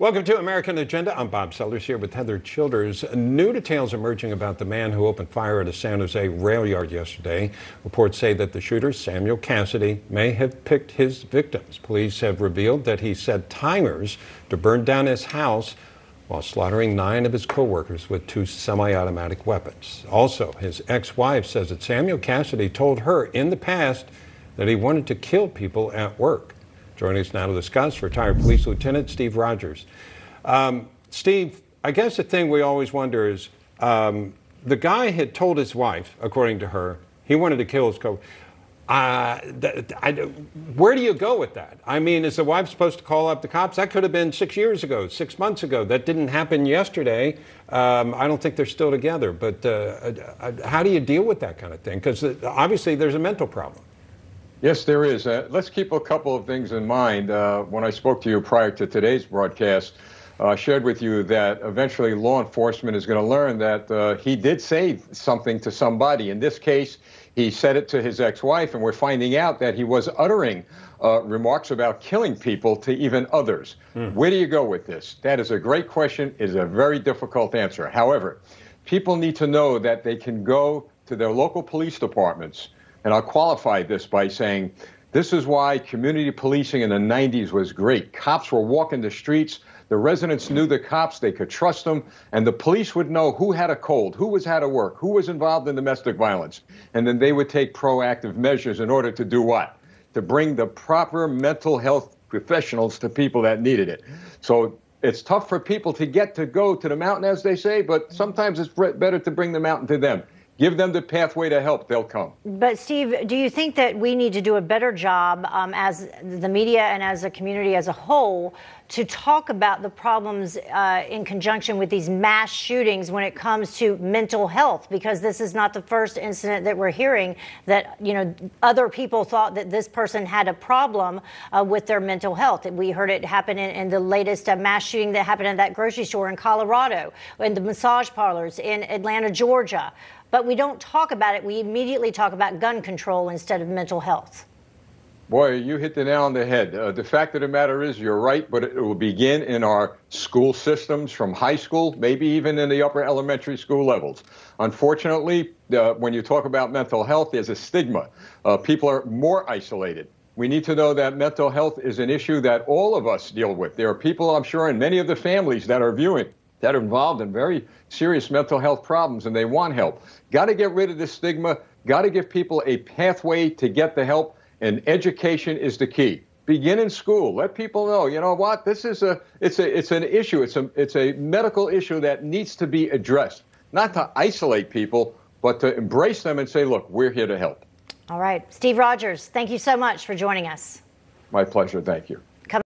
Welcome to American Agenda. I'm Bob Sellers here with Heather Childers. New details emerging about the man who opened fire at a San Jose rail yard yesterday. Reports say that the shooter, Samuel Cassidy, may have picked his victims. Police have revealed that he set timers to burn down his house while slaughtering 9 of his co-workers with 2 semi-automatic weapons. Also, his ex-wife says that Samuel Cassidy told her in the past that he wanted to kill people at work. Joining us now to discuss, retired police lieutenant Steve Rogers. Steve, I guess the thing we always wonder is, the guy had told his wife, according to her, he wanted to kill his where do you go with that? I mean, is the wife supposed to call up the cops? That could have been 6 years ago, 6 months ago. That didn't happen yesterday. I don't think they're still together. But how do you deal with that kind of thing? Because obviously there's a mental problem. Yes, there is. Let's keep a couple of things in mind. When I spoke to you prior to today's broadcast, shared with you that eventually law enforcement is going to learn that he did say something to somebody. In this case, he said it to his ex-wife, and we're finding out that he was uttering remarks about killing people to even others. Where do you go with this? That is a great question. It is a very difficult answer. However, people need to know that they can go to their local police departments. And I'll qualify this by saying this is why community policing in the 90s was great. Cops were walking the streets. The residents knew the cops. They could trust them. And the police would know who had a cold, who was out of work, who was involved in domestic violence. And then they would take proactive measures in order to do what? To bring the proper mental health professionals to people that needed it. So it's tough for people to go to the mountain, as they say, but sometimes it's better to bring the mountain to them. Give them the pathway to help. They'll come. But, Steve, do you think that we need to do a better job as the media and as a community as a whole to talk about the problems in conjunction with these mass shootings when it comes to mental health? Because this is not the first incident that we're hearing that, you know, other people thought that this person had a problem with their mental health. We heard it happen in the latest mass shooting that happened at that grocery store in Colorado, in the massage parlors in Atlanta, Georgia. But we don't talk about it. We immediately talk about gun control instead of mental health. Boy, you hit the nail on the head. The fact of the matter is, you're right, but it will begin in our school systems from high school, maybe even in the upper elementary school levels. Unfortunately, when you talk about mental health, there's a stigma. People are more isolated. We need to know that mental health is an issue that all of us deal with. There are people, I'm sure, in many of the families that are viewing that are involved in very serious mental health problems, and they want help. Got to get rid of this stigma. Got to give people a pathway to get the help, and education is the key. Begin in school. Let people know, you know what, this is it's an issue. It's a medical issue that needs to be addressed. Not to isolate people, but to embrace them and say, look, we're here to help. All right. Steve Rogers, thank you so much for joining us. My pleasure. Thank you.